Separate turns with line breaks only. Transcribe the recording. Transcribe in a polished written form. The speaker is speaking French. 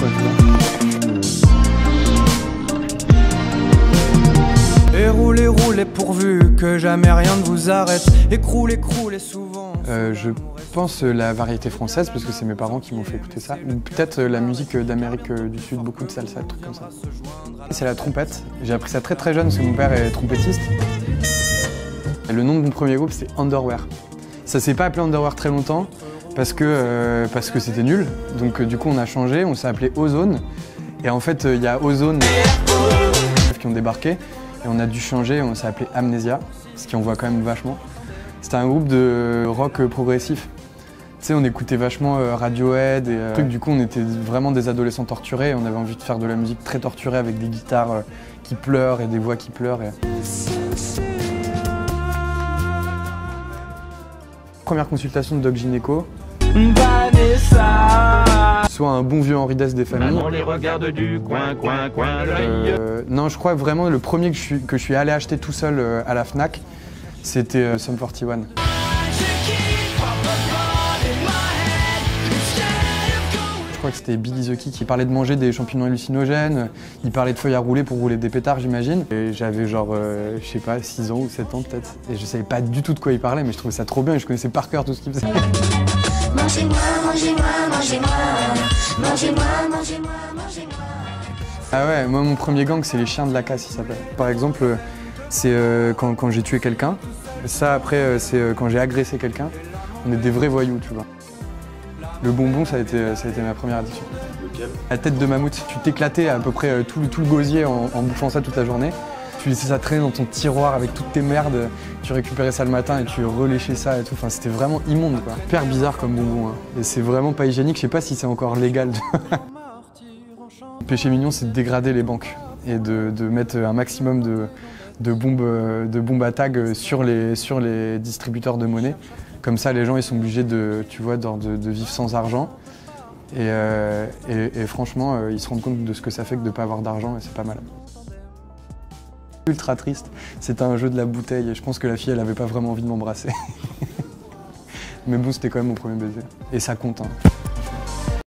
quoi, tu vois.
Et roulez, roulez pourvu que jamais rien ne vous arrête. Écroulez, écroulez souvent.
Je pense la variété française parce que c'est mes parents qui m'ont fait écouter ça. Ou peut-être la musique d'Amérique du Sud, beaucoup de salsa, des trucs comme ça. C'est la trompette. J'ai appris ça très très jeune parce que mon père est trompettiste. Et le nom de mon premier groupe c'était Underwear. Ça s'est pas appelé Underwear très longtemps parce que c'était nul. Donc du coup on a changé, on s'est appelé Ozone. Et en fait il y a Ozone qui ont débarqué. Et on a dû changer, on s'est appelé Amnesia, ce qui on voit quand même vachement. C'était un groupe de rock progressif. Tu sais, on écoutait vachement Radiohead et du coup on était vraiment des adolescents torturés et on avait envie de faire de la musique très torturée avec des guitares qui pleurent et des voix qui pleurent. Première consultation de Doc Gynéco. Soit un bon vieux Henri Dess des familles.
On les regarde du coin, l'œil.
Non, je crois vraiment le premier que je suis allé acheter tout seul à la Fnac, c'était Sum 41. Je crois que c'était Billy the Kid qui parlait de manger des champignons hallucinogènes, il parlait de feuilles à rouler pour rouler des pétards, j'imagine. Et j'avais genre, je sais pas, 6 ans ou 7 ans peut-être. Et je savais pas du tout de quoi il parlait, mais je trouvais ça trop bien et je connaissais par cœur tout ce qu'il faisait.
Mangez-moi, mangez-moi, mangez-moi, mangez-moi, mangez-moi, mangez-moi.
Ah ouais, moi mon premier gang c'est les chiens de la casse, il s'appelle. Par exemple, c'est quand j'ai tué quelqu'un. Ça après, c'est quand j'ai agressé quelqu'un. On est des vrais voyous, tu vois. Le bonbon, ça a été ma première addiction.
Lequel ?
La tête de mammouth, tu t'éclatais à peu près tout le gosier en bouffant ça toute la journée. Tu laissais ça traîner dans ton tiroir avec toutes tes merdes, tu récupérais ça le matin et tu reléchais ça et tout. Enfin, c'était vraiment immonde, quoi. Hyper bizarre comme bonbon, hein. Et c'est vraiment pas hygiénique, je sais pas si c'est encore légal. Le péché mignon, c'est de dégrader les banques et de mettre un maximum de bombes à tag sur les distributeurs de monnaie. Comme ça, les gens ils sont obligés de vivre sans argent. Et franchement, ils se rendent compte de ce que ça fait que de ne pas avoir d'argent et c'est pas mal. Ultra triste, c'était un jeu de la bouteille et je pense que la fille elle avait pas vraiment envie de m'embrasser. Mais bon, c'était quand même mon premier baiser. Et ça compte, hein.